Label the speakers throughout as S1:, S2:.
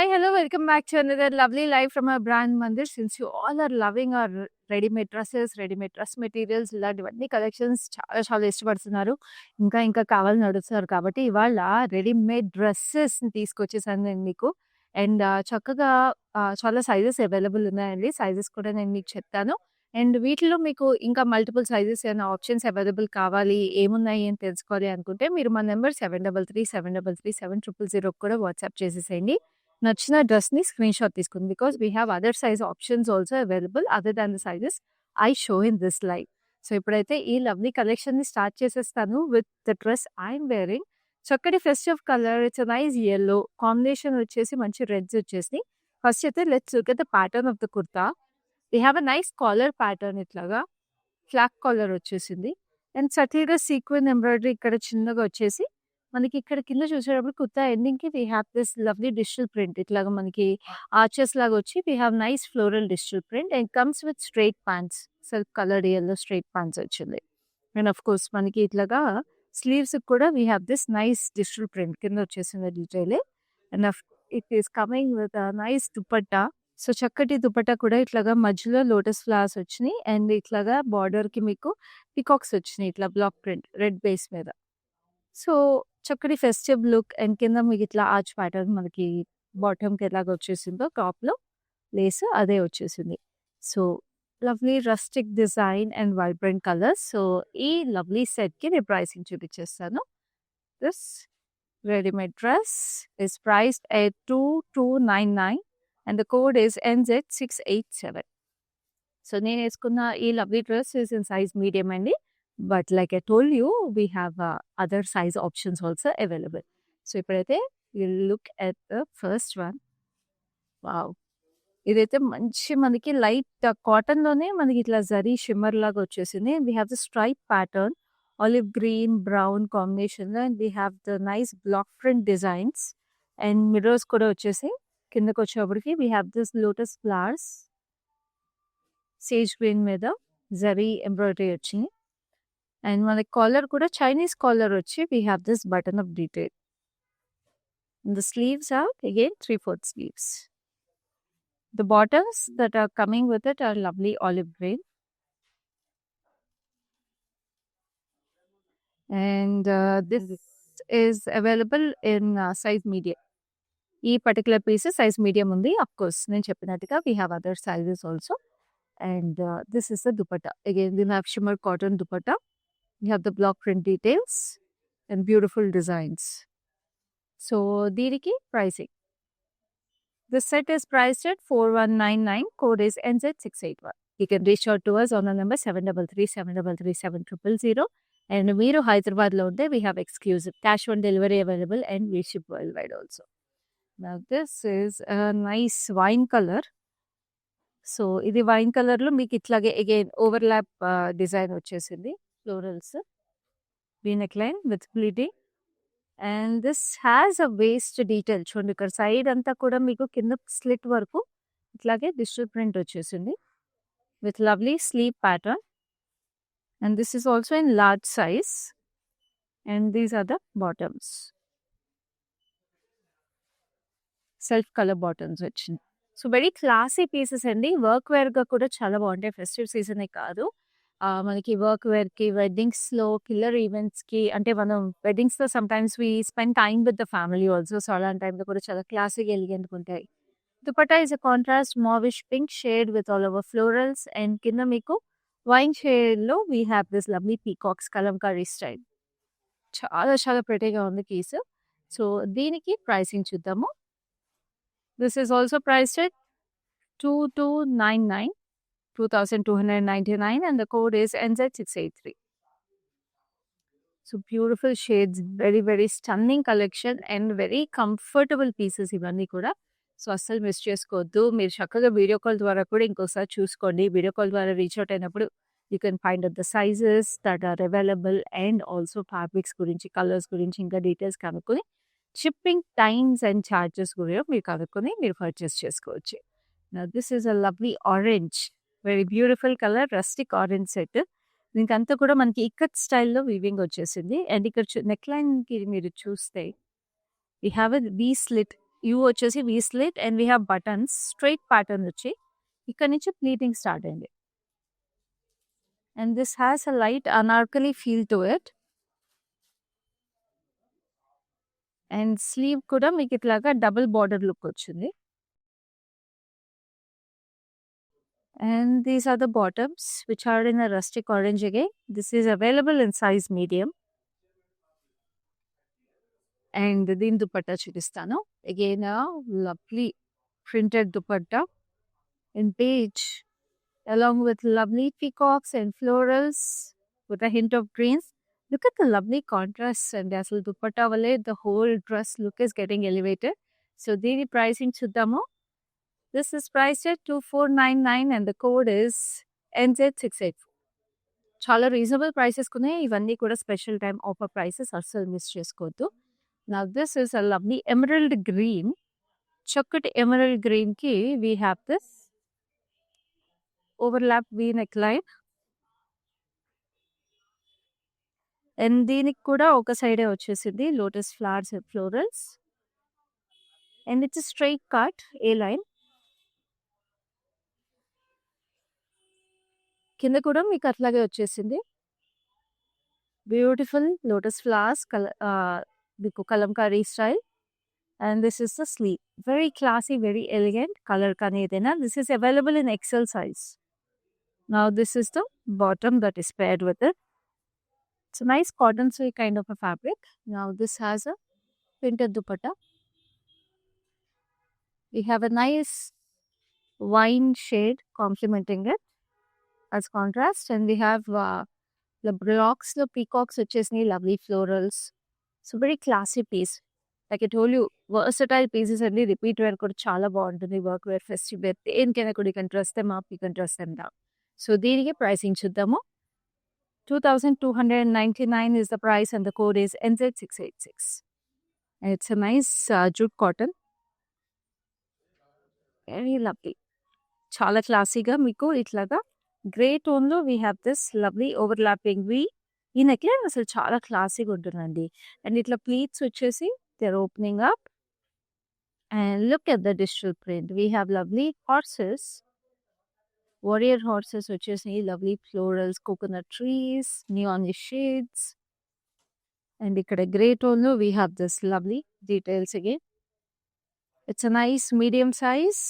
S1: Hi, hello, welcome back to another lovely live from our brand Mandir. Since you all are loving our ready-made dresses, ready-made dress materials, ఇలాంటివన్నీ collections చాలా చాలా ఇష్టపడుతున్నారు. ఇంకా కావాలని అడుగుతున్నారు కాబట్టి ఇవాళ రెడీమేడ్ డ్రెస్సెస్‌ని తీసుకొచ్చేసాను నేను మీకు. అండ్ చక్కగా చాలా సైజెస్ అవైలబుల్ ఉన్నాయండి. సైజెస్ కూడా నేను మీకు చెప్తాను. అండ్ వీటిలో మీకు ఇంకా మల్టిపుల్ సైజెస్ ఏమైనా ఆప్షన్స్ అవైలబుల్ కావాలి, ఏమున్నాయి అని తెలుసుకోవాలి అనుకుంటే మీరు మా నంబర్ 7337337000 కూడా వాట్సాప్ చేసేసేయండి. నచ్చిన డ్రెస్‌ని స్క్రీన్‌షాట్ తీసుకోండి. Because we have other size options also available other than the sizes I show in this live. So, ఇప్పుడైతే ఈ లవ్లీ కలెక్షన్‌ని స్టార్ట్ చేసేస్తాను with the dress I am wearing. చక్కటి festive colour, it's a nice yellow combination వచ్చేసి మంచి reds వచ్చేసినాయి. First అయితే let's look at the pattern of the kurta. We have a nice collar pattern ఇట్లాగా. ఫ్లాగ్ కాలర్ వచ్చేసింది. And సటిల్‌గా sequin embroidery ఇక్కడ చిన్నగా వచ్చేసి మనకి ఇక్కడ కింద చూసేటప్పుడు కుర్తా ఎండింగ్‌కి we have this lovely digital print. ఇట్లాగా మనకి ఆర్చెస్ లాగా వచ్చి we have nice floral digital print and comes with straight pants. Self coloured yellow straight pants వచ్చింది. అండ్ ఆఫ్ కోర్స్ మనకి ఇట్లాగా స్లీవ్స్‌కి కూడా we have this nice digital print కింద వచ్చేసింది డీటెయిలే. And it is coming with a nice dupatta. So, చక్కటి దుపట్టా కూడా ఇట్లాగా మధ్యలో లోటస్ ఫ్లవర్స్ వచ్చినాయి. అండ్ ఇట్లాగా బార్డర్‌కి మీకు పీకాక్స్ వచ్చినాయి. ఇట్లా బ్లాక్ ప్రింట్ రెడ్ బేస్ మీద. సో, చక్కటి ఫెస్టివ్ లుక్ అండ్ కింద మీకు ఇట్లా ఆర్చ్ ప్యాటర్న్ మనకి బాటమ్‌కి ఎలాగ వచ్చేసిందో టాప్‌లో లేస్ అదే వచ్చేసింది. So, lovely rustic design and vibrant colours. So, ఈ లవ్లీ సెట్‌కి నేను ప్రైసింగ్ చూపించేస్తాను. This readymade dress is priced at 2299 and the code is NZ687. So, నేనేసుకున్న ఈ lovely dress is in size medium అండి. But like I told you we have other size options also available. So, ఇప్పుడైతే will look at the first one. Wow! ఇదైతే మంచి మనకి light కాటన్‌లోనే మనకి ఇట్లా zari shimmer లాగా వచ్చేసింది. We have the stripe pattern olive green, brown కాంబినేషన్‌లో and we have the nice block print designs and mirrors కూడా వచ్చేసాయి. కిందకొచ్చేటప్పటికి we have this lotus flowers sage green మీద జరీ ఎంబ్రాయిడరీ వచ్చింది. అండ్ మనకి కాలర్ కూడా చైనీస్ కాలర్ వచ్చి we have this button of detail. The sleeves are again 3/4 sleeves. The bottoms that are coming with it are lovely olive green. And this is available in size medium. ఈ particular piece size medium ఉంది. Of course నేను చెప్పినట్టుగా we have other sizes also. And this is the dupatta. Again we have shimmer cotton dupatta. We have the block print details and beautiful designs. So, దీనికి pricing. The set is priced at 4199. Code is NZ681. You can reach out to us on the number 7337337000. And మీరు హైదరాబాద్లో ఉంటే we have exclusive cash on delivery available and we ship worldwide also. Now this is a nice wine color. So, ఇది wine కలర్‌లో మీకు ఇట్లాగే again overlap design వచ్చేసింది. Florals. V-neck line with pleating. And this has a waist detail. చూడండి ఇక్కడ side అంతా కూడా మీకు కింద స్లిట్ వరకు ఇట్లాగే డిజిటల్ ప్రింట్ వచ్చేసింది. With lovely sleeve pattern. And this is also in large size. And these are the bottoms. Self colour bottoms వచ్చినాయి. సో, వెరీ క్లాసీ పీసెస్ అండి. వర్క్ వేర్‌గా కూడా చాలా బాగుంటాయి. ఫెస్టివ్ సీజనే కాదు. మనకి వర్క్ వేర్‌కి, వెడ్డింగ్స్‌లో, కిల్లర్ ఈవెంట్స్‌కి అంటే మనం వెడ్డింగ్స్‌లో sometimes we spend time with the family also. So, అలాంటి టైంలో కూడా చాలా క్లాసీగా ఎలిగెంట్‌గా ఉంటాయి. Dupatta is a contrast mauve-ish pink shade with all over florals and కింద మీకు వైన్ షేడ్‌లో we have this lovely peacocks Kalamkari style. చాలా చాలా ప్రిటీగా ఉంది పీస్. సో, దీనికి ప్రైసింగ్ చూద్దాము. This is also priced at 2299. 2299 and the code is NZ683. So, beautiful shades, very very stunning collection and very comfortable pieces ఇవన్నీ కూడా. So, అస్సలు miss చేసుకోవద్దు. మీరు చక్కగా వీడియో కాల్ ద్వారా కూడా ఇంకోసారి చూసుకోండి. వీడియో కాల్ ద్వారా రీచ్ అవుట్ అయినప్పుడు you can find out the sizes that are available and also fabrics గురించి, కలర్స్ గురించి ఇంకా డీటెయిల్స్ కనుక్కొని షిప్పింగ్ టైమ్స్ అండ్ ఛార్జెస్ కూడా మీరు కనుక్కొని మీరు పర్చేస్ చేసుకోవచ్చు. Now this is a lovely orange. Very beautiful colour rustic orange set. దీనికంతా కూడా మనకి ఇక్కత్ స్టైల్‌లో వీవింగ్ వచ్చేసింది. అండ్ ఇక్కడ నెక్ లైన్‌కి మీరు చూస్తే we have a V slit you వచ్చేసి V slit and we have buttons straight pattern వచ్చి ఇక్కడ నుంచి ప్లీటింగ్ స్టార్ట్ అయింది. And this has a light Anarkali feel to it. And sleeve కూడా మీకు ఇట్లాగా డబుల్ బార్డర్ లుక్ వచ్చింది. And these are the bottoms which are in a rustic orange again. This is available in size medium. And దీని దుపట్టా చూపిస్తాను. Again a lovely printed dupatta in beige along with lovely peacocks and florals with a hint of greens. Look at the lovely contrast and అసలు దుపట్టా వల్లే the whole dress look is getting elevated. So దీని pricing చూద్దాము. This is priced at 2499 and the code is NZ684. చాలా reasonable prices ఉన్నాయి. ఇవన్నీ కూడా special time offer prices, అస్సలు miss చేసుకోవద్దు. Now this is a lovely emerald green. చక్కటి emerald green కి we have this overlap V neckline. And దీనికి కూడా ఒక సైడే వచ్చేసింది lotus flowers and florals. And it's straight cut A line. కింద కూడా మీకు అట్లాగే వచ్చేసింది. బ్యూటిఫుల్ లోటస్ ఫ్లవర్స్ మీకు Kalamkari style. And this is the sleeve. Very classy, very elegant. Colour కానీ ఏదైనా. This is available in XL size. Now this is the bottom that is paired with it. It's a nice cotton silk kind of a fabric. Now this has a printed dupatta. We have a nice wine shade complementing it as contrast, and we have the blocks, the peacocks వచ్చేసినాయి, lovely florals. So very classy piece. Like I told you, versatile pieces అన్ని repeat wear కూడా చాలా బాగుంటుంది. Work wear, festive wear, దేనికైనా కూడా you can trust them up, you can trust them down. So దీనికి pricing చూద్దాము. 2299 is the price and the code is NZ686. And it's a nice jute cotton. Very lovely. చాలా క్లాసీగా మీకు ఇట్లాగా grey టోన్లో we have this lovely overlapping V. ఈ neckline అసలు చాలా క్లాసీగా ఉంటుందండి. అండ్ ఇట్లా ప్లీట్స్ వచ్చేసి they are opening up. And look at the digital print. We have lovely horses, warrior horses వచ్చేసి lovely florals, coconut trees, neon shades. And ఇక్కడ grey టోన్లో we have this lovely details again. It's a nice medium size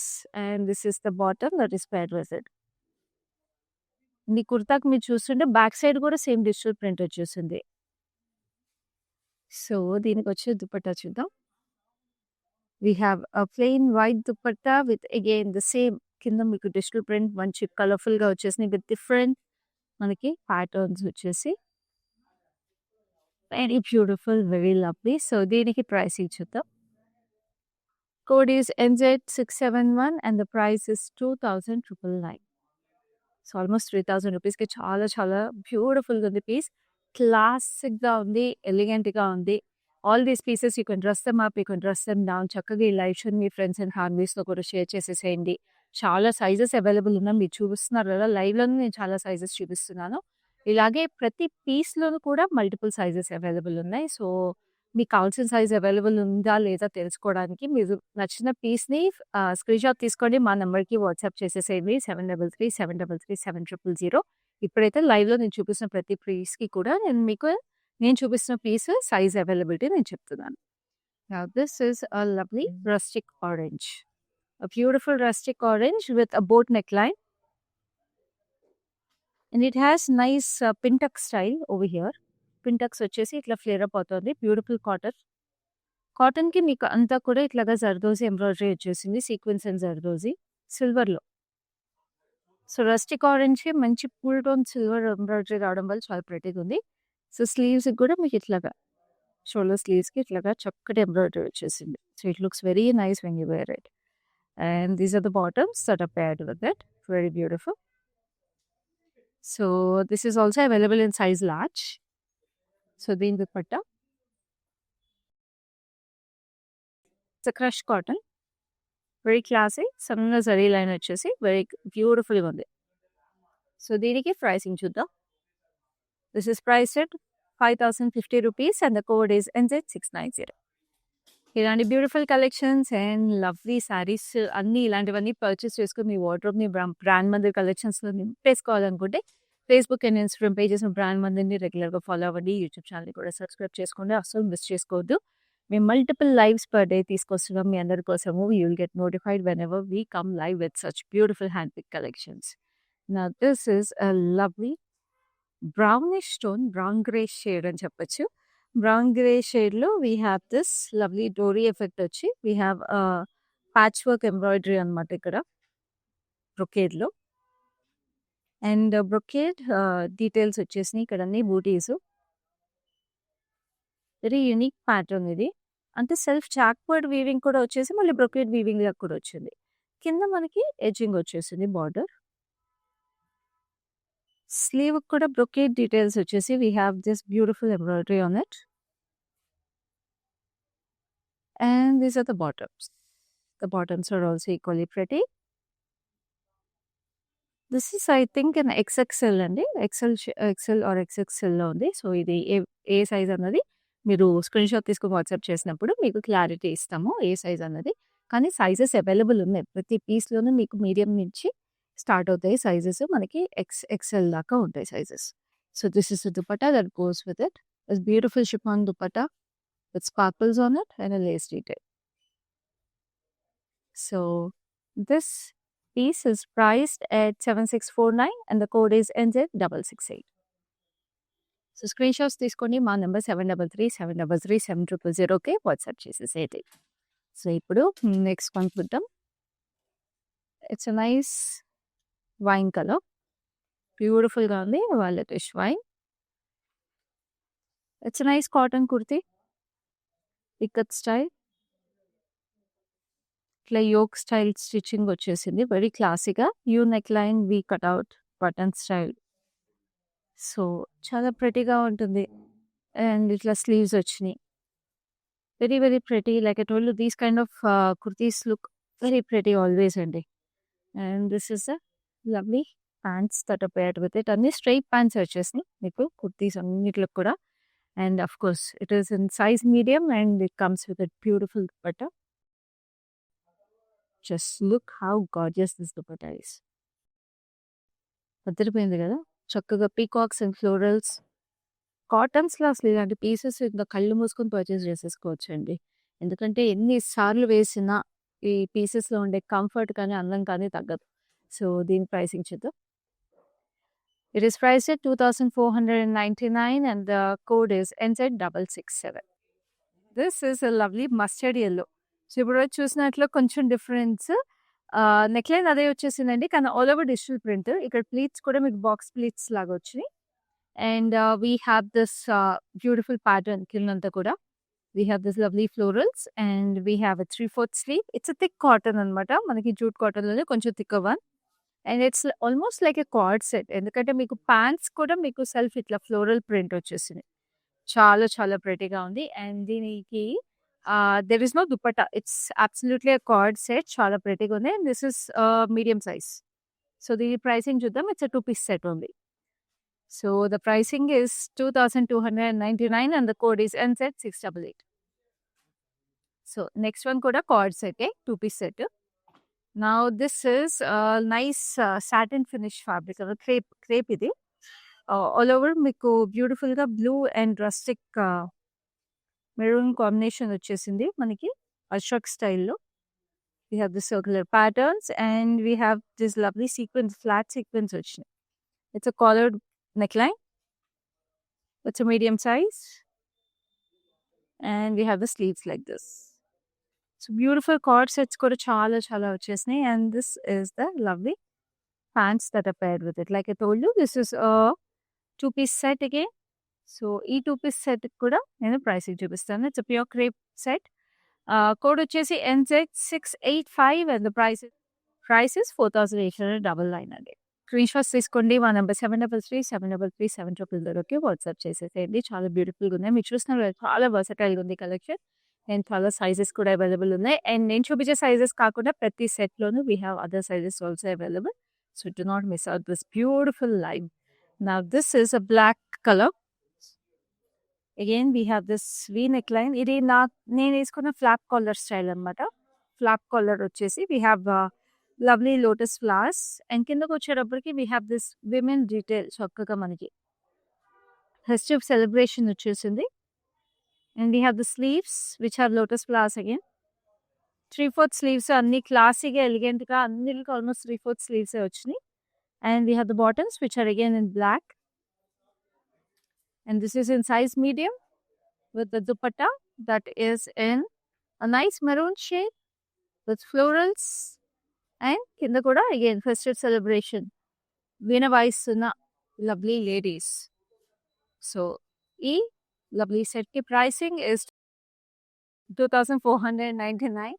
S1: and this is the bottom that is paired with it. ఈ కుర్తాకి మీరు చూస్తుంటే back side కూడా same digital print వచ్చేసింది. So దీనికి వచ్చే దుపట్టా చూద్దాం. We have a plain white dupatta with again the same కింద మీకు డిజిటల్ ప్రింట్ మంచి కలర్ఫుల్గా వచ్చేసినాయి విత్ డిఫరెంట్ మనకి ప్యాటర్న్స్ వచ్చేసి. Very beautiful, very lovely. So దీనికి ప్రైసింగ్ చూద్దాం. Code is NZ671 and the price is 2999. So almost 3000 రూపీస్కి చాలా చాలా బ్యూటిఫుల్గా ఉంది పీస్. క్లాసిక్గా ఉంది, ఎలిగెంట్గా ఉంది. All these pieces you can dress them up, you can dress them down. చక్కగా ఈ లైవ్ షోని మీ ఫ్రెండ్స్ అండ్ ఫ్యామిలీస్తో కూడా షేర్ చేసేసేయండి. చాలా సైజెస్ అవైలబుల్ ఉన్నాయి. మీరు చూపిస్తున్నారు కదా, లైవ్లోనే నేను చాలా సైజెస్ చూపిస్తున్నాను. ఇలాగే ప్రతి పీస్లోనూ కూడా మల్టిపుల్ సైజెస్ అవైలబుల్ ఉన్నాయి. సో మీకు కావాల్సిన సైజ్ అవైలబుల్ ఉందా లేదా తెలుసుకోవడానికి మీరు నచ్చిన పీస్ని స్క్రీన్ షాట్ తీసుకోండి, మా నెంబర్కి వాట్సాప్ చేసేసేయండి 7337337000. ఇప్పుడైతే లైవ్లో నేను చూపిస్తున్న ప్రతి పీస్కి కూడా నేను చూపిస్తున్న పీస్ సైజ్ అవైలబిలిటీ నేను చెప్తున్నాను. Now this is a lovely rustic orange. A beautiful rustic orange with a boat neckline. And it has nice pintuck style over here. Pintucks వచ్చేసి ఇట్లా ఫ్లేర్ అప్ అవుతుంది. Beautiful cotton. కాటన్కి మీకు అంతా కూడా ఇట్లాగా జర్దోజీ ఎంబ్రాయిడరీ వచ్చేసింది, సీక్వెన్స్ అండ్ జర్దోజీ సిల్వర్లో. సో రస్టిక్ ఆరెంజ్కి మంచి కూల్ టోన్ సిల్వర్ ఎంబ్రాయిడరీ రావడం వల్ల చాలా ప్రెటీగా ఉంది. సో స్లీవ్స్కి కూడా మీకు ఇట్లాగా షోల్డర్ స్లీవ్స్కి ఇట్లాగా చక్కటి ఎంబ్రాయిడరీ వచ్చేసింది. So it looks very nice when you wear it. And these are the bottoms that are paired with it. Very beautiful. So this is also available in size large. So దీని dupatta it's crush cotton, very classy. సన్న zari line వచ్చేసి very బ్యూటిఫుల్గా ఉంది. So దీనికి pricing చూద్దాం. This is priced 5050 rupees and the code is NZ690. ఇలాంటి beautiful collections and lovely saris అన్నీ ఇలాంటివన్నీ పర్చేస్ చేసుకొని మీ వార్డ్రోబ్‌ని బ్రాండ్ మందిర్ కలెక్షన్స్‌లో నింపేసుకోవాలనుకుంటే Facebook and Instagram pages brand మందిర్‌ని రెగ్యులర్‌గా ఫాలో అవ్వండి. యూట్యూబ్ ఛానెల్‌ని కూడా సబ్స్క్రైబ్ చేసుకోండి. అస్సలు మిస్ చేసుకోవద్దు. మేము మల్టిపుల్ లైవ్స్ పర్ డే తీసుకొస్తున్నాం మీ అందరి కోసము. You will get notified whenever we come live with such beautiful hand pick collections. Now this is a lovely brownish tone, brown grey shade అని చెప్పొచ్చు. బ్రౌన్ గ్రే షేడ్‌లో we have this lovely dori effect వచ్చి we have patch work embroidery అనమాట ఇక్కడ బ్రొకేడ్‌లో. And brocade details వచ్చేసినాయి. ఇక్కడ అన్ని బూటీస్. Very unique pattern ఇది. అంటే సెల్ఫ్ చాక్‌వర్డ్ వీవింగ్ కూడా వచ్చేసి మళ్ళీ బ్రొకేడ్ వీవింగ్ లాగా కూడా వచ్చింది. కింద మనకి ఎడ్జింగ్ వచ్చేసింది బార్డర్. స్లీవ్ కూడా బ్రొకేడ్ డీటెయిల్స్ వచ్చేసి we have this beautiful embroidery on it. And these are the bottoms. The bottoms are also equally pretty. This is I think an XXL అండి. XL or XXL లో ఉంది. So ఇది ఏ size అన్నది మీరు screen shot తీసుకొని WhatsApp చేసినప్పుడు మీకు clarity ఇస్తాము ఏ సైజ్ అన్నది. కానీ సైజెస్ అవైలబుల్ ఉన్నాయి. ప్రతి పీస్‌లోనూ మీకు మీడియం నుంచి స్టార్ట్ అవుతాయి సైజెస్. మనకి XXL దాకా ఉంటాయి sizes. So this is the dupatta that goes with it. This beautiful chiffon dupatta with sparkles on it and a lace detail. So this piece is priced at 7649 and the code is NZ668. So screenshots తీసుకోండి మా number 7337337000కి WhatsApp చేసేసేది. So ఇప్పుడు next one చూద్దాం. It's a nice wine colour, బ్యూటిఫుల్గా ఉంది, violetish wine. It's nice cotton kurti, ikat style, ఇట్లా yoke style stitching వచ్చేసింది. వెరీ క్లాసీగా U neck line, V cutout, button style. So చాలా ప్రెటీగా ఉంటుంది. అండ్ ఇట్లా స్లీవ్స్ వచ్చినాయి. Very very pretty. Like I told you these kind of kurtis look very pretty always అండి. And this is a lovely pants that are paired with it. అన్ని straight pants వచ్చేసినాయి మీకు కుర్తీస్ అన్నిట్లో కూడా. And of course, it is in size medium and it comes with a beautiful dupatta. Just look how gorgeous this dupatta is. అదిరిపోయింది కదా, చక్కగా peacocks and florals. కాటన్స్లో అసలు ఇలాంటి పీసెస్ ఇంకా కళ్ళు మూసుకొని పర్చేస్ చేసేసుకోవచ్చు అండి. ఎందుకంటే ఎన్నిసార్లు వేసినా ఈ పీసెస్లో ఉండే కంఫర్ట్ కానీ అందం కానీ తగ్గదు. సో దీని ప్రైసింగ్ చూద్దాం. It is priced at 2499 and the code is NZ667. This is a lovely mustard yellow. So ఇప్పుడు చూసినట్లు కొంచెం డిఫరెన్స్. నెక్లైన్ అదే వచ్చేసిందండి, కానీ ఆల్ ఓవర్ డిజిటల్ ప్రింట్. ఇక్కడ ప్లీట్స్ కూడా మీకు బాక్స్ ప్లీట్స్ లాగా వచ్చినాయి. And we have this beautiful pattern కిందంతా కూడా. We have this lovely florals and we have a 3/4 sleeve. It's thick cotton అనమాట, మనకి జూట్ కాటన్లోనే కొంచెం thick one. And it's almost like a co-ord set, ఎందుకంటే మీకు ప్యాంట్స్ కూడా మీకు సెల్ఫ్ ఇట్లా ఫ్లోరల్ ప్రింట్ వచ్చేసింది. చాలా చాలా ప్రెటీగా ఉంది. అండ్ దీనికి there is no dupatta, it's absolutely a co-ord set. చాలా ప్రెటీగా ఉంది. And this is medium size. So దీని ప్రైసింగ్ చూద్దాం. ఇట్స్ అ 2-piece సెట్ ఉంది. So the pricing is 2299 and the code is NZ688. So next one కూడా co-ord set, 2-piece set. Now this is a nice satin finish fabric, crepe ఇది. All over మీకు beautiful గా blue and rustic maroon combination వచ్చేసింది మనకి అశోక్ స్టైల్లో. We have the circular patterns and we have this lovely sequins, flat sequins వచ్చినాయి. It's a collared neck line, it's a medium size and we have the sleeves like this. So beautiful co-ord sets కూడా చాలా చాలా వచ్చేసినాయి. And this is the lovely pants that are paired with it. Like I told you this is 2-piece set again. So ఈ 2-piece set కూడా నేను pricing చూపిస్తాను. It's pure crepe set. Code వచ్చేసి NZ685 and the price is 4899 అండి. Screen shots తీసుకోండి. మా number 7337337000కి WhatsApp చేసేసేయండి. చాలా బ్యూటిఫుల్గా ఉన్నాయి. మీరు చూస్తున్నారు చాలా వర్సటైల్గా ఉంది కలెక్షన్. అండ్ చాలా సైజెస్ కూడా అవైలబుల్ ఉన్నాయి. అండ్ నేను చూపించే సైజెస్ కాకుండా ప్రతి సెట్లోనూ we have other sizes also available. So do not miss out this beautiful line. Now this is a black colour again we have this V neck line. ఇది నేను వేసుకున్న ఫ్లాప్ కాలర్ స్టైల్ అనమాట. Flap collar వచ్చేసి we have lovely lotus flowers and కిందకు వచ్చేటప్పటికి we have this women detail చక్కగా మనకి festive celebration వచ్చేసింది. And we have the sleeves which have lotus flowers again. 3/4 sleeves అన్ని క్లాసీగా ఎలిగెంట్గా అన్నిటికి ఆల్మోస్ట్ 3/4 స్లీవ్స్ వచ్చినాయి. And we have the bottoms which are again in black. And this is in size medium with the dupatta that is in a nice maroon shade with florals and kinda kuda again festive celebration veena vaistunna lovely ladies. So e lovely set ki pricing is 2499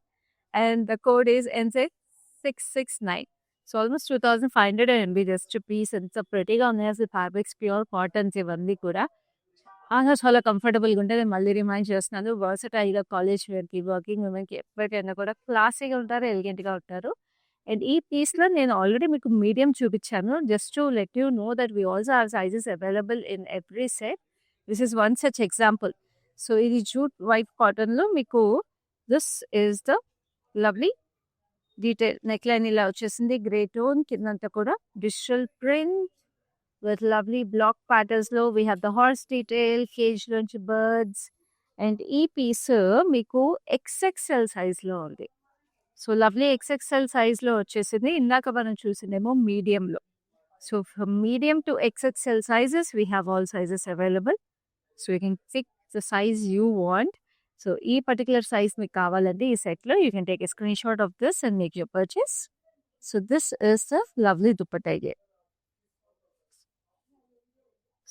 S1: and the code is NZ669. So almost 2500 MB just a piece and it's a pretty ga unnai asalu fabrics pure cotton ivanni kuda చాలా కంఫర్టబుల్గా ఉంటుంది. నేను మళ్ళీ remind చేస్తున్నాను, వర్సటైల్గా college వేర్కి working ఉమెన్కి ఎప్పటికైనా కూడా క్లాసీగా ఉంటారు, ఎలిగెంట్గా ఉంటారు. అండ్ ఈ పీస్లో నేను ఆల్రెడీ మీకు మీడియం చూపించాను just to let you know that we also have sizes available in every set. This is one such example. So ఇది జూట్ వైట్ కాటన్లో మీకు this is the lovely detail neck line ఇలా వచ్చేసింది. Grey tone కిందంతా కూడా digital print with lovely block patterns లో we have the horse detail, cage lunch birds and ఈ piece మీకు XXL size లో ఉంది. సో లవ్లీ XXL size లో వచ్చేసింది. ఇందాక మనం చూసిందేమో మీడియంలో. So from medium to XXL sizes we have all sizes available. So you can pick the size you want. So ఈ పర్టికులర్ సైజ్ మీకు కావాలంటే ఈ సెట్లో you can take a screenshot of this and make your purchase. So this is the lovely dupatta again.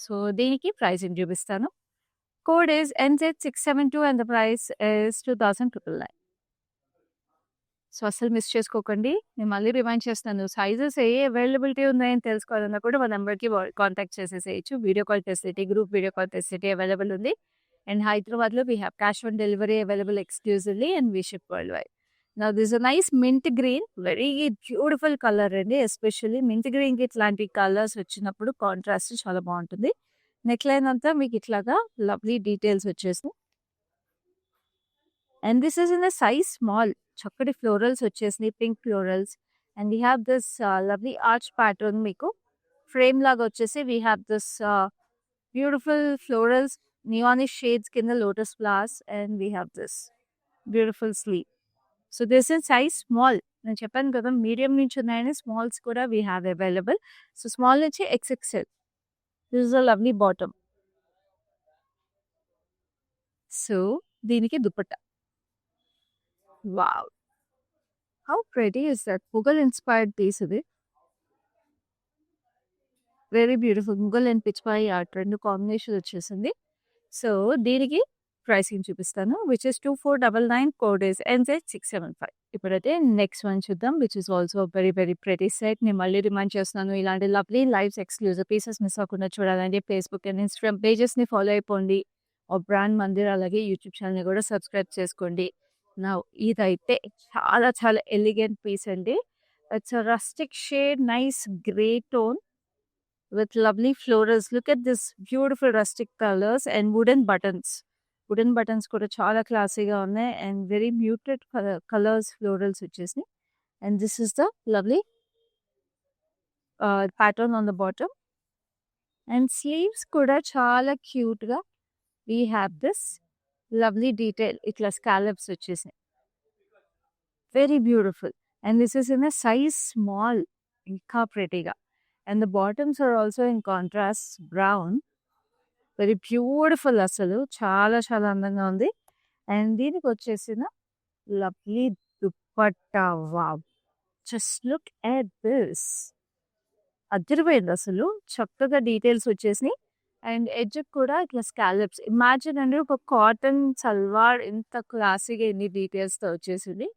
S1: So దీనికి pricing చూపిస్తాను. Code is NZ672 and the price is 2999. So అస్సలు miss చేసుకోకండి. నేను మళ్ళీ రిమైండ్ చేస్తాను, సైజెస్ ఏ availability ఉన్నాయని తెలుసుకోవాలన్నా కూడా మా నెంబర్కి కాంటాక్ట్ చేసేసేయచ్చు. Video call facility, group video call facility available ఉంది. అండ్ హైదరాబాద్లో we have cash on delivery available exclusively and we ship worldwide. Now this is a nice mint green, very beautiful color అండి. Especially mint గ్రీన్కి ఇట్లాంటి colours వచ్చినప్పుడు contrast చాలా బాగుంటుంది. Neck line అంతా మీకు ఇట్లాగా లవ్లీ డీటెయిల్స్ వచ్చేసి and this is in a size small. చక్కటి ఫ్లోరల్స్ వచ్చేసినాయి, pink florals. And we have this lovely arch pattern మీకు ఫ్రేమ్ లాగా వచ్చేసి we have this beautiful florals, neonish shades కింద lotus flowers and we have this beautiful sleeve. So this in size small. నేను చెప్పాను కదా medium నుంచి ఉన్నాయని, smalls కూడా we have available. So small నుంచి XXL. This is a lovely bottom. So దీనికి dupatta. Wow, how pretty is that. Mughal inspired piece ఇది. Very beautiful. Mughal and pichwai art రెండు కాంబినేషన్ వచ్చేసింది. సో దీనికి ప్రైసింగ్ చూపిస్తాను which is 2499. Code is NZ675. ఇప్పుడైతే next one చూద్దాం which is also very very pretty set. నేను మళ్ళీ రిమైండ్ చేస్తున్నాను, ఇలాంటి lovely lives exclusive pieces miss అవ్వకుండా చూడాలంటే ఫేస్బుక్ అండ్ ఇన్స్టాగ్రామ్ పేజెస్ని ఫాలో అయిపోండి. బ్రాండ్ మందిర్ అలాగే యూట్యూబ్ ఛానల్ని కూడా సబ్స్క్రైబ్ చేసుకోండి. నా ఇదైతే చాలా చాలా ఎలిగెంట్ పీస్ అండి. It's a rustic shade, nice grey tone with lovely florals. Look at this beautiful rustic colors and wooden buttons. Wooden buttons కూడా చాలా క్లాసీగా ఉన్నాయి and very muted colours florals వచ్చేసి. And this is the lovely pattern on the bottom. And sleeves కూడా చాలా క్యూట్గా we have this lovely detail, ఇట్లా scallops వచ్చేసాయి. Very beautiful. And this is in a size small, ఇంకా ప్రెటీగా. And the bottoms are also in contrast brown. Very beautiful అసలు, చాలా చాలా అందంగా ఉంది. అండ్ దీనికి వచ్చేసిన lovely dupatta. Wow, just look at this. అదిరిపోయింది అసలు, చక్కగా డీటెయిల్స్ వచ్చేసినాయి. అండ్ ఎడ్జ్ కూడా ఇట్లా స్కాలప్స్. ఇమాజిన్ అండి ఒక కాటన్ సల్వార్ ఇంత క్లాసీగా ఎన్ని డీటెయిల్స్తో వచ్చేసింది.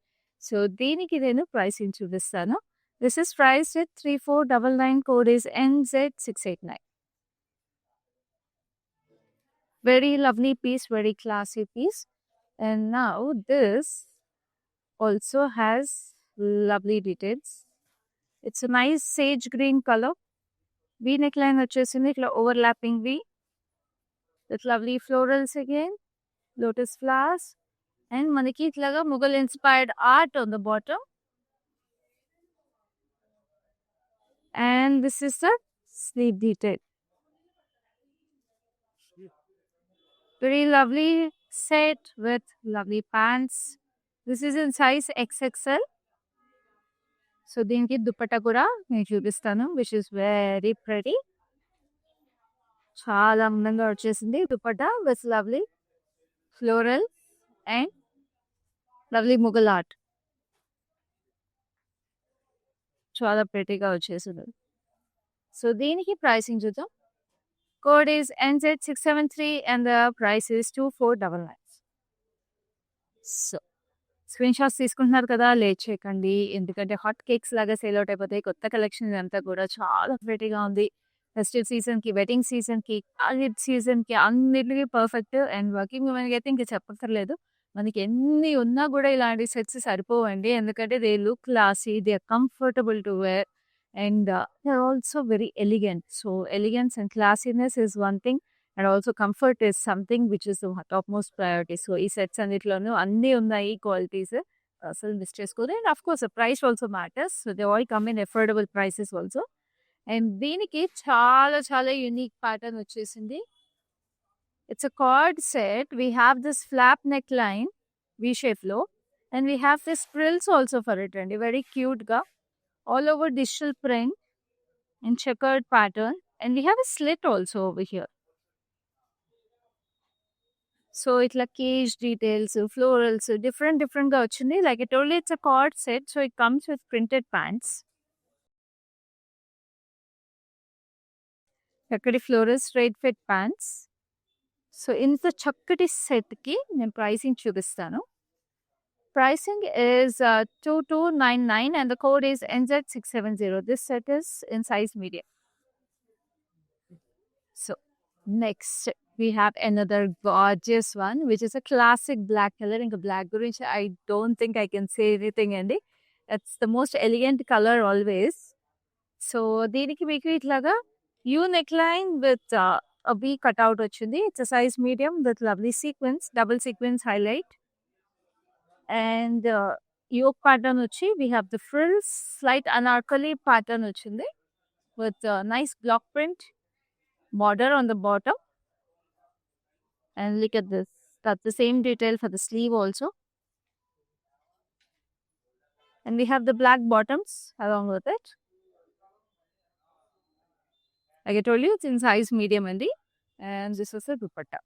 S1: సో దీనికి నేను ప్రైసింగ్ చూపిస్తాను. This is priced at 3499. Code is NZ689. Very lovely piece, very classy piece. And now this also has lovely details. It's a nice sage green color. V neckline వచ్చేసింది, ఇట్లా overlapping V. With lovely florals again, lotus flowers, and మనకి ఇట్లాగా Mughal inspired art on the bottom. And this is the sleeve detail. Very lovely set with lovely pants. This is in size XXL. So దీనికి దుపట్టా కూడా నేను చూపిస్తాను, which is very pretty. చాలా అందంగా వచ్చేసింది dupatta with lovely floral and lovely Mughal art. చాలా ప్రెటీగా వచ్చేసింది. So దీనికి ప్రైసింగ్ చూద్దాం. Code is NZ673 and the price is 2499. So screen shots తీసుకుంటున్నారు కదా, లేట్ చేయకండి, ఎందుకంటే హాట్ కేక్స్ లాగా సేల్ అవుట్ అయిపోతాయి. కొత్త కలెక్షన్ ఇదంతా కూడా చాలా ప్రెటీగా ఉంది. ఫెస్టివ్ సీజన్కి, వెడ్డింగ్ సీజన్కి, కాలేజ్ సీజన్కి అన్నిటికీ పర్ఫెక్ట్. అండ్ వర్కింగ్ ఉమెన్కి అయితే ఇంకా చెప్పక్కర్లేదు. మనకి ఎన్ని ఉన్నా కూడా ఇలాంటి సెట్స్ సరిపోవండి, ఎందుకంటే they look classy, they are comfortable to wear, and they're also very elegant. So elegance and classiness is one thing, and also comfort is something which is the topmost priority. So ఈ sets అన్నిట్లోనూ అన్నీ ఉన్నాయి qualities, అసలు miss చేసుకోదు. And of course price also matters. So they all come in affordable prices also. And దీనికి చాలా చాలా unique pattern వచ్చేసింది. It's a co-ord set. We have this flap neck line V shape లో, and we have this frills also for it అండి, very cute గా all over digital print in checkered pattern, and we have a slit also over here. So itla cage details, florals, different ga ochindi. Like I told you, it's a cord set, so it comes with printed pants. Chakkati floral straight fit pants. So in the chakkati set ki nenu pricing chupistanu. Pricing is 2299 and the code is NZ670. This set is in size medium. So next we have another gorgeous one, which is a classic black color. In the black gurinchi I don't think I can say anything, Andy. It's the most elegant color always. So దీనికి మీకు ఇట్లాగా U neckline with a V cutout వచ్చింది. It's a size medium with lovely sequins, double sequins highlight. And yoke pattern వచ్చి we have the frills, slight anarkali pattern వచ్చింది with nice block print border on the bottom. And look at this, got the same detail for the sleeve also. And we have the black bottoms along with it. Like I told you, it's in size medium only. And this is the dupatta.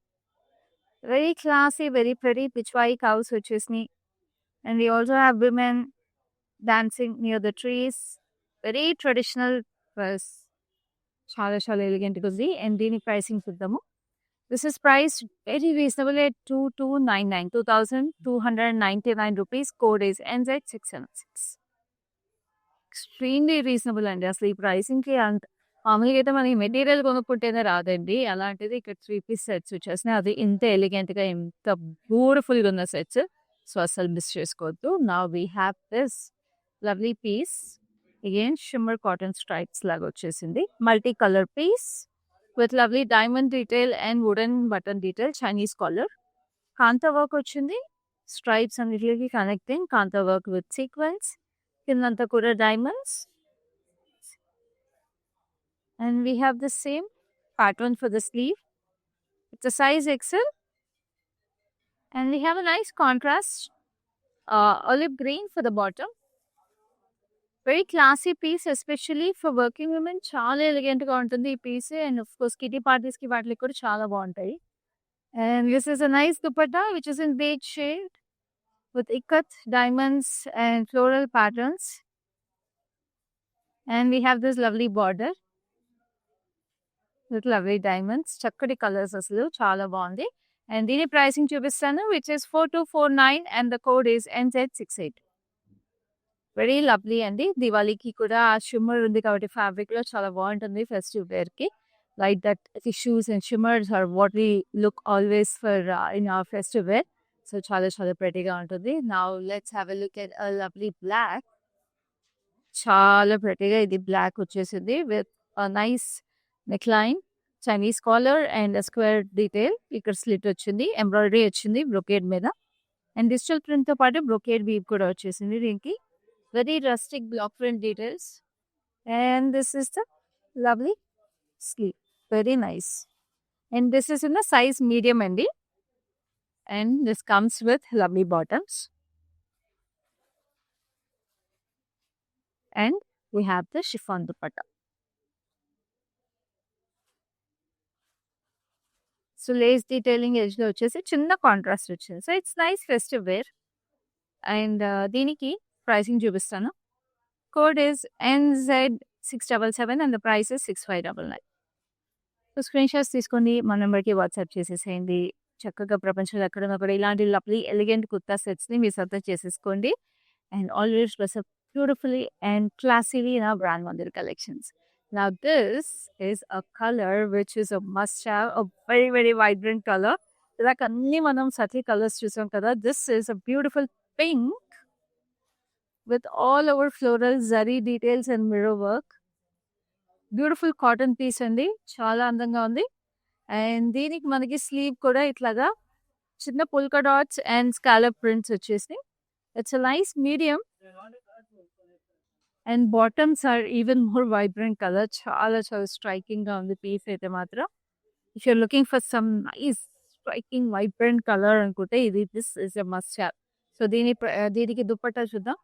S1: Very classy, very pretty pichwai cows వచ్చేసినాయి. And we also have women dancing near the trees. Very traditional dress. Chala chala elegant గా ఉంది. And దీని pricing చూద్దాము. This is priced very reasonable at 2299, 2299 rupees. Code is NZ676. Extremely reasonable అండి. అసలు ఈ pricing కి అంత మామూలుగా అయితే మనకి మెటీరియల్ కొనుక్కుంటేనే రాదండి, అలాంటిది ఇక్కడ 3 piece సెట్స్ వచ్చేసినాయి. అది ఇంత ఎలిగెంట్ గా ఇంత బ్యూటిఫుల్ గా ఉన్న సెట్స్. సో అసలు మిస్ చేసుకోవద్దు. Now we have this lovely piece again shimmer cotton stripes లాగా వచ్చేసింది. Multi colour piece with lovely diamond detail and wooden button detail, Chinese collar, kantha work వచ్చింది. స్ట్రైప్స్ అన్నిటికి connecting kantha work with sequins, కిందంతా కూడా diamonds. And we have the same pattern for the sleeve. It's a size XL. And we have a nice contrast olive green for the bottom. Very classy piece, especially for working women. Chaala elegant ga untundi ee piece, and of course kitty parties ki vaatli kuda chaala baguntayi. And this is a nice dupatta which is in beige shade with ikat, diamonds and floral patterns. And we have this lovely border with lovely diamonds. Chakkati colors asalu chaala bagundi. And దీని pricing చూపిస్తాను, which is 4249 and the code is NZ68. Very lovely అండి. దివాళీకి కూడా shimmer ఉంది కాబట్టి fabric లో చాలా బాగుంటుంది festive wear కి. Like that tissues and shimmers are what we look always for in our festive wear. So చాలా చాలా ప్రెటీగా ఉంటుంది. Now let's have a look at a lovely black. చాలా ప్రెటీగా ఇది బ్లాక్ వచ్చేసింది with nice neck line Chinese collar and square detail. ఇక్కడ slit వచ్చింది, ఎంబ్రాయిడరీ వచ్చింది బ్రొకేడ్ మీద. అండ్ డిజిటల్ ప్రింట్తో పాటు బ్రొకేడ్ వీవ్ కూడా వచ్చేసింది దీనికి. Very rustic block print details. And this is the lovely sleeve. Very nice. And this is in the size medium అండి. And this comes with lovely bottoms. And we have the chiffon dupatta. So lace detailing ఎడ్జ్లో వచ్చేసి చిన్న contrast వచ్చింది. So it's nice festive wear. And దీనికి pricing చూపిస్తాను. Code is NZ677 and the price is 6599. So screenshots తీసుకొని మన నెంబర్కి WhatsApp చేసేసేయండి. చక్కగా ప్రపంచంలో ఎక్కడున్నా కూడా ఇలాంటి లవ్లీ ఎలిగెంట్ కుర్తా సెట్స్ని మీరు సొంతం చేసేసుకోండి. And always dress up beautifully and classily in our brand Mandir collections. Now this is a color which is a must have, a very very vibrant color. Like anni manam subtle colors chusam kada. This is a beautiful pink with all over floral zari details and mirror work. Beautiful cotton piece andi, chala andanga undi. And దీనికి మనకి slew కూడా ఇట్లాగా చిన్న polka dots and scallop prints వచ్చేసి. It's a nice medium. And bottoms are even more vibrant color. Chala striking గా ఉంది piece అయితే మాత్రం. If you're looking for some nice striking vibrant color అనుకుంటే ఇది this is a must have. So దీనికి దుపట్టా చూద్దాం.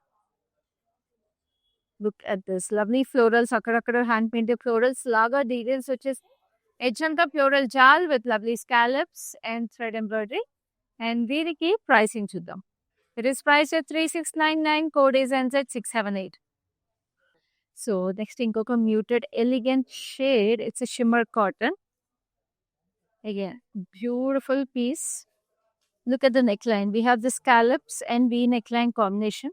S1: Look at this lovely florals, అక్కడక్కడ hand painted florals లాగా డీటెయిల్స్ వచ్చేసి. ఎడ్జ్ అంతా floral jaal with lovely scallops and thread embroidery. And దీనికి pricing చూద్దాం. It is priced at 3699. Code is NZ678. So next inkoka muted elegant shade. It's a shimmer cotton. Again, beautiful piece. Look at the neckline. We have the scallops and V neckline combination.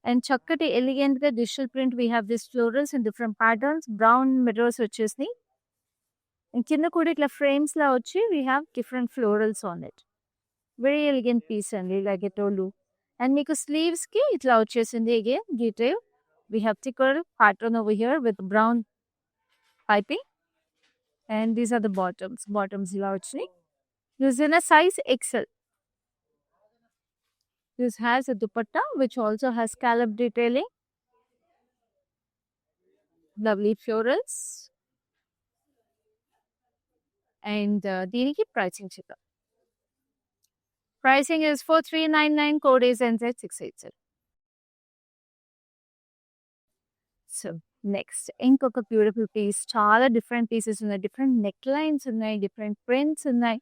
S1: And chakkati elegant ga digital print. We have these florals in different patterns. Brown mirrors vachesni. And kinda kuda itla frames la vachi we have different florals on it. Very elegant piece అండి, like I told you. And మీకు sleeves కి ఇట్లా వచ్చేసింది again detail. We have thicker pattern over here with brown piping. And these are the bottoms. Bottoms ఇలా వచ్చినాయి. This is in a size XL. This has a dupatta which also has scallop detailing. Lovely florals. And దీనికి pricing చూద్దాం. Pricing is 4399. Code is NZ680. So next, ఇంకొక beautiful piece. చాలా different pieces ఉన్నాయి, different neck lines ఉన్నాయి, different prints ఉన్నాయి,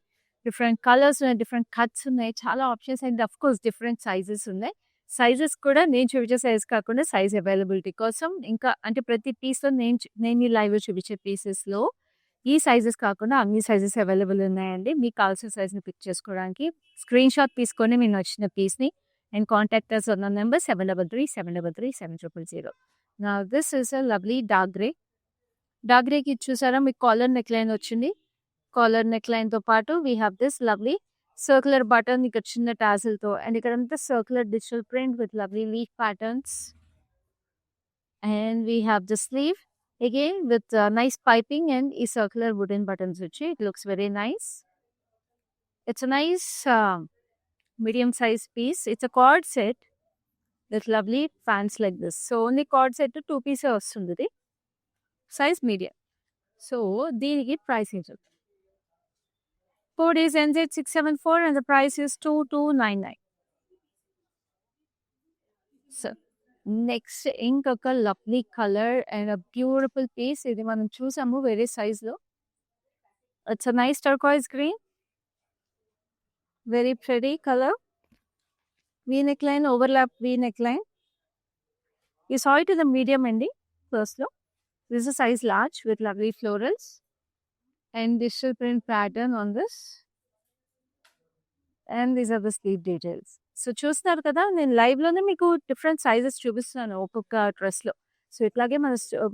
S1: different colours ఉన్నాయి, different cuts ఉన్నాయి, చాలా options and of course different sizes ఉన్నాయి. సైజెస్ కూడా నేను చూపించే సైజ్ కాకుండా సైజ్ అవైలబిలిటీ కోసం ఇంకా అంటే ప్రతి పీస్లో నేను ఈ లైవ్లో చూపించే పీసెస్లో ఈ సైజెస్ కాకుండా అన్ని సైజెస్ అవైలబుల్ ఉన్నాయండి. మీకు కావాల్సిన సైజ్ని పిక్ చేసుకోవడానికి స్క్రీన్ షాట్ తీసుకొని మీకు నచ్చిన పీస్ని and contact us on number 7337337000. Now this is a lovely dark grey. Dark గ్రేకి చూసారా మీకు కాలర్ నెక్ లైన్ వచ్చింది. కాలర్ నెక్ లైన్తో పాటు we have this lovely circular button ఇక్కడ చిన్న టాజిల్తో అండ్ ఇక్కడంతా circular digital print with lovely leaf patterns. And we have the sleeve again with nice piping and a circular wooden buttons which it looks very nice. It's a nice medium size piece. It's a cord set with lovely fans like this. So only cord set to 2 pieces vastundi. Size medium. So deeniki pricing chudam. Code is NZ674 and the price is 2299. So next ఇంకొక lovely colour and a beautiful piece. ఇది మనం చూసాము వేరే సైజ్లో. It's a nice turquoise green, very pretty colour. V neck line, overlap V neck line. ఈ saw it in the medium అండి ఫస్ట్లో. This is size large with lovely florals and digital print pattern on this. And these are the sleeve details. So చూస్తున్నారు కదా, నేను లైవ్లోనే మీకు different sizes చూపిస్తున్నాను ఒక్కొక్క డ్రెస్లో. సో ఇట్లాగే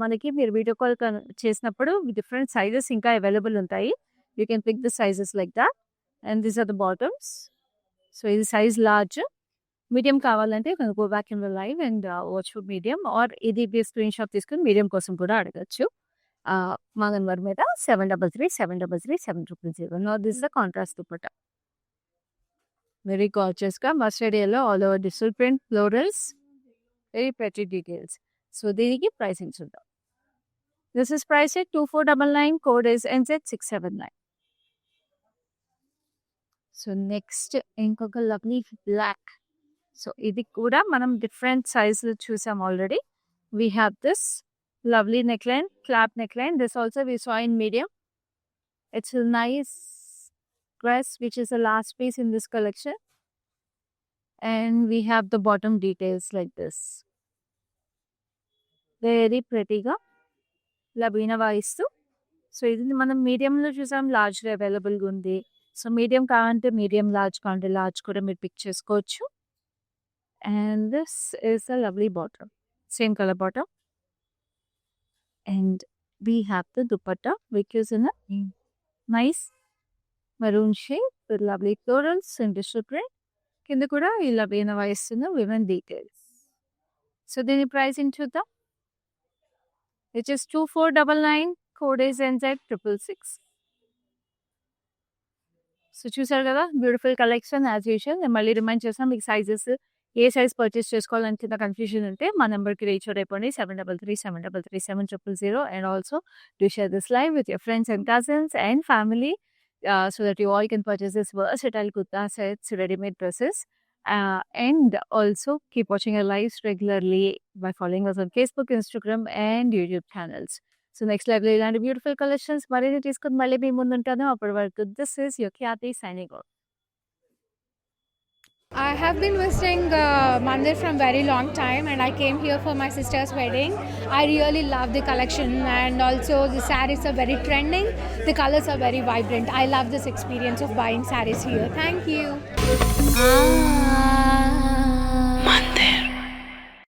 S1: మనకి మీరు వీడియో కాల్ చేసినప్పుడు డిఫరెంట్ సైజెస్ ఇంకా అవైలబుల్ ఉంటాయి. You can pick the sizes like that. And these are the bottoms. So ఇది సైజ్ లార్జ్. మీడియం కావాలంటే go back in the live and watch for medium, or ఇది screen shot తీసుకుని medium కోసం కూడా అడగచ్చు. Maganwar meda 733 Now this is the contrast dupatta. Very gorgeous ka mustard yellow all over digital print florals. Very pretty details. So దీనికి pricing చూద్దాం. This is priced at 2499. Code is NZ679. So next ఇంకొక lovely black. So ఇది కూడా మనం different sizes చూసాం already. We have this lovely neckline, clap neckline. This also we saw in medium. It's a nice dress which is the last piece in this collection. And we have the bottom details like this. Very pretty ga labina vaistu. So ఇది మనం medium లో చూసాం, large గా available గా ఉంది. So medium కావాలంటే medium, large కావాలంటే large కూడా మీరు పిక్ చేసుకోవచ్చు. And this is a lovely bottom, same color bottom. And we have the dupatta which is in a nice maroon shade with lovely florals and digital print. కింద కూడా ఇలా వీణ వాయిస్తున్న women details. So దీని pricing చూద్దాం. Which is 2499. Code is NZ666. So చూసారు కదా, beautiful collection as usual. నేను మళ్ళీ remind చేస్తాను, మీకు సైజెస్ ఏ సైజ్ పర్చేస్ చేసుకోవాలని కింద కన్ఫ్యూజన్ ఉంటే మా నెంబర్కి రీచ్ అవుట్ అయిపోండి 7337337000. And also do share this live with your friends and cousins and family so that you all can purchase this versatile kurta sets, ready-made dresses. And also keep watching our lives regularly by following us on Facebook, Instagram and YouTube channels. So next live లో ఇలాంటి beautiful collections మరిన్ని తీసుకొని మళ్ళీ మీ ముందు ఉంటాను. అప్పటి వరకు this is your Khyati signing off.
S2: I have been visiting Mandir from very long time, and I came here for my sister's wedding. I really love the collection, and also the sarees are very trending. The colors are very vibrant. I love this experience of buying sarees here. Thank you.